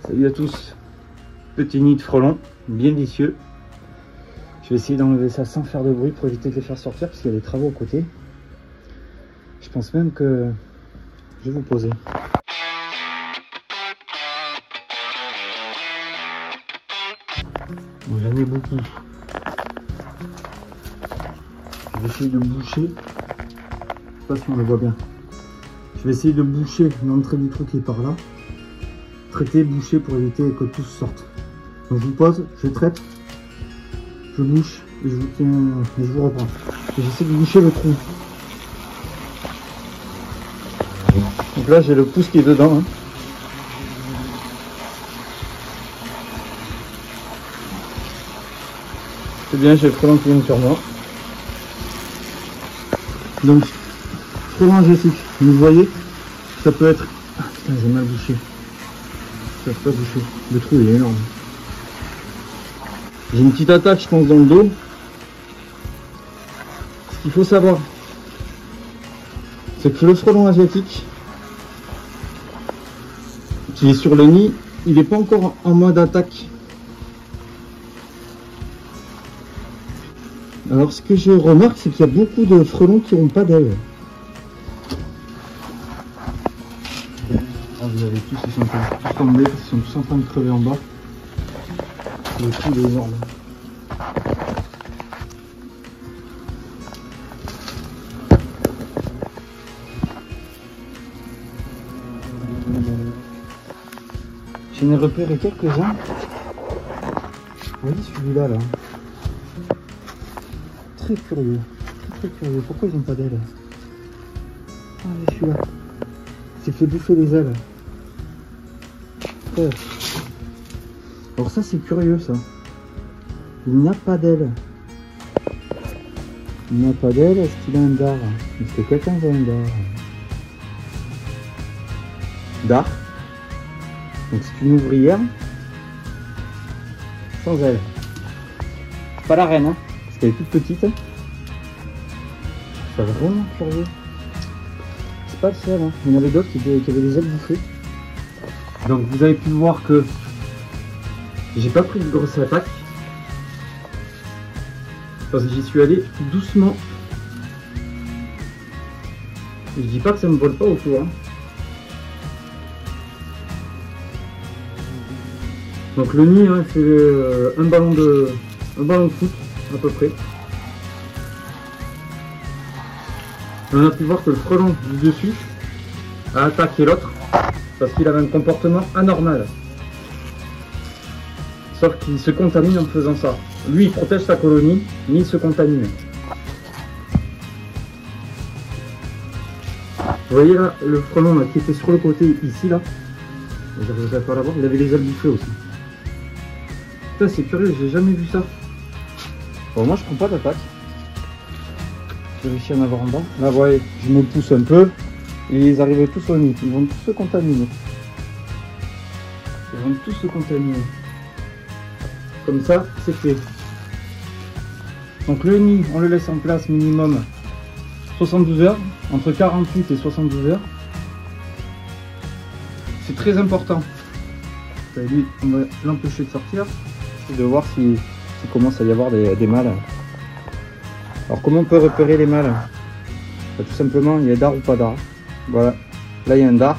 Salut à tous, petit nid de frelons, bien vicieux. Je vais essayer d'enlever ça sans faire de bruit pour éviter de les faire sortir parce qu'il y a des travaux à côté. Je pense même que je vais vous poser. Bon, j'en ai beaucoup. Je vais essayer de boucher. Je sais pas si on le voit bien. Je vais essayer de boucher l'entrée du trou qui est par là. Traiter, boucher pour éviter que tout sorte. Donc je vous pose, je traite, je bouche et je vous tiens et je vous reprends. J'essaie de boucher le trou. Donc là j'ai le pouce qui est dedans. Hein. C'est bien, j'ai le frelon qui vient sur moi. Donc frelon asiatique, vous voyez, ça peut être. Ah putain, j'ai mal bouché. Ça peut pas boucher. Le trou il est énorme. J'ai une petite attaque je pense dans le dos. Ce qu'il faut savoir, c'est que le frelon asiatique qui est sur le nid, il n'est pas encore en mode attaque. Alors ce que je remarque, c'est qu'il y a beaucoup de frelons qui n'ont pas d'ailes. Ah, vous avez tous, ils sont tous tombés, ils sont tous en train de crever en bas. Le trou est énorme. J'en ai repéré quelques-uns. Vous voyez celui-là là. Très curieux. Très curieux. Pourquoi ils n'ont pas d'ailes? Ah mais celui-là. Il s'est fait bouffer les ailes. Ouais. Alors ça c'est curieux ça. Il n'a pas d'aile. Il n'a pas d'aile, est-ce qu'il a un dard? Est-ce que quelqu'un veut un dard? Dard. Donc c'est une ouvrière. Sans aile. C'est pas la reine, hein, parce qu'elle est toute petite. C'est vraiment curieux. C'est pas le seul, hein. Il y en avait d'autres qui avaient des ailes bouffées. Donc vous avez pu voir que j'ai pas pris de grosse attaque. Parce que j'y suis allé doucement. Je dis pas que ça me vole pas autour. Hein. Donc le nid, hein, c'est un ballon de foot à peu près. On a pu voir que le frelon du dessus a attaqué l'autre parce qu'il avait un comportement anormal. Sauf qu'il se contamine en faisant ça. Lui il protège sa colonie, mais il se contamine. Vous voyez là, le frelon là, qui était sur le côté ici là, j'arriverai pas à l'avoir, il avait les ailes bouffées aussi. Putain c'est curieux, j'ai jamais vu ça. Bon moi je prends pas d'attaque. J'ai réussi à en avoir en bas. Là vous voyez, je me pousse un peu et ils arrivent tous au nid. Ils vont tous se contaminer. Ils vont tous se contaminer. Comme ça, c'est fait. Donc le nid, on le laisse en place minimum 72 heures, entre 48 et 72 heures. C'est très important. Lui, on va l'empêcher de sortir et de voir s'il commence à y avoir des mâles. Alors comment on peut repérer les mâles? Tout simplement, il y a dard ou pas dard. Voilà, là il y a un dard.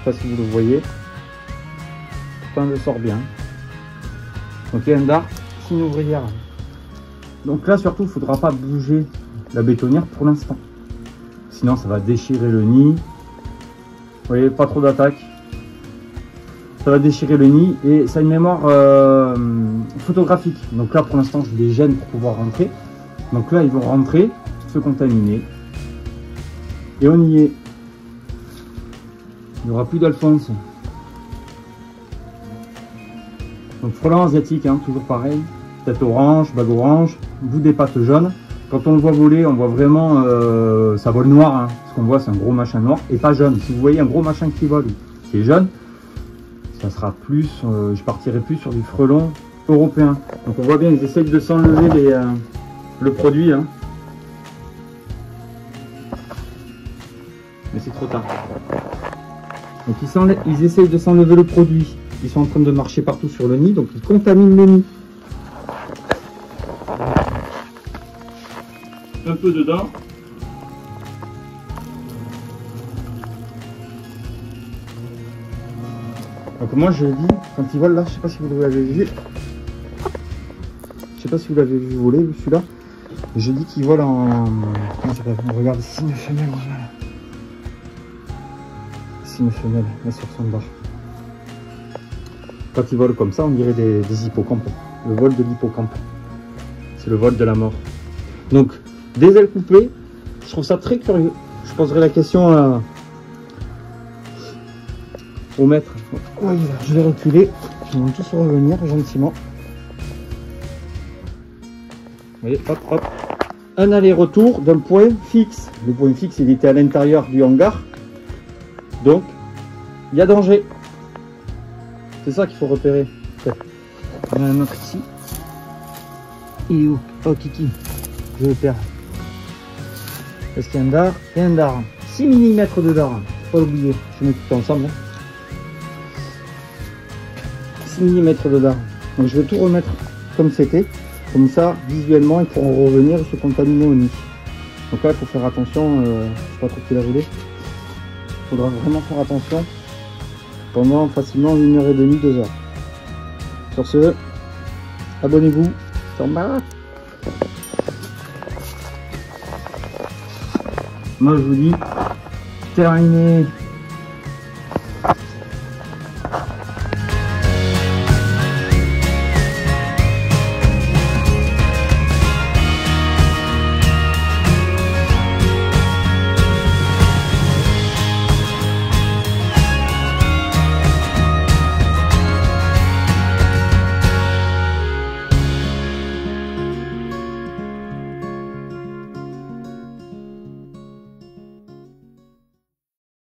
Je ne sais pas si vous le voyez. Pourtant, je sors bien. Donc il y a un dard, c'est une ouvrière. Donc là surtout il ne faudra pas bouger la bétonnière pour l'instant. Sinon ça va déchirer le nid. Vous voyez, pas trop d'attaque. Ça va déchirer le nid et ça a une mémoire photographique. Donc là pour l'instant je les gêne pour pouvoir rentrer. Donc là ils vont rentrer, se contaminer. Et on y est. Il n'y aura plus d'Alphonse. Donc frelon asiatique, hein, toujours pareil, tête orange, bague orange, bout des pattes jaunes. Quand on le voit voler, on voit vraiment, ça vole noir, hein. Ce qu'on voit c'est un gros machin noir et pas jaune. Si vous voyez un gros machin qui vole, qui est jaune, ça sera plus, je partirai plus sur du frelon européen. Donc on voit bien, ils essayent de s'enlever le produit, hein. Mais c'est trop tard. Donc ils essayent de s'enlever le produit. Ils sont en train de marcher partout sur le nid, donc ils contaminent le nid. Un peu dedans. Donc moi je dis, quand ils volent là, je sais pas si vous l'avez vu. Je sais pas si vous l'avez vu voler celui-là. Je dis qu'ils volent en... Comment ça s'appelle? On regarde ici une femelle. Ici une femelle, là sur son barre. Quand ils volent comme ça, on dirait des hippocampes. Le vol de l'hippocampe. C'est le vol de la mort. Donc, des ailes coupées, je trouve ça très curieux. Je poserai la question au maître. Oui, je vais reculer. Ils vont tous revenir gentiment. Vous voyez, hop, hop. Un aller-retour d'un point fixe. Le point fixe, il était à l'intérieur du hangar. Donc, il y a danger. C'est ça qu'il faut repérer. Il y en a un autre ici. Il est où? Oh, Kiki. Je le perds. Est-ce qu'il y a un dard? Il y a un dard. 6 mm de dard. Faut pas l'oublier. Je mets tout ensemble. 6 mm de dard. Donc, je vais tout remettre comme c'était. Comme ça, visuellement, ils pourront revenir et se contaminer au nid. Donc là, il faut faire attention. Je ne sais pas trop qui l'a volé. Il faudra vraiment faire attention pendant facilement 1h30, 2 heures. Sur ce, abonnez-vous. Moi, je vous dis, terminé.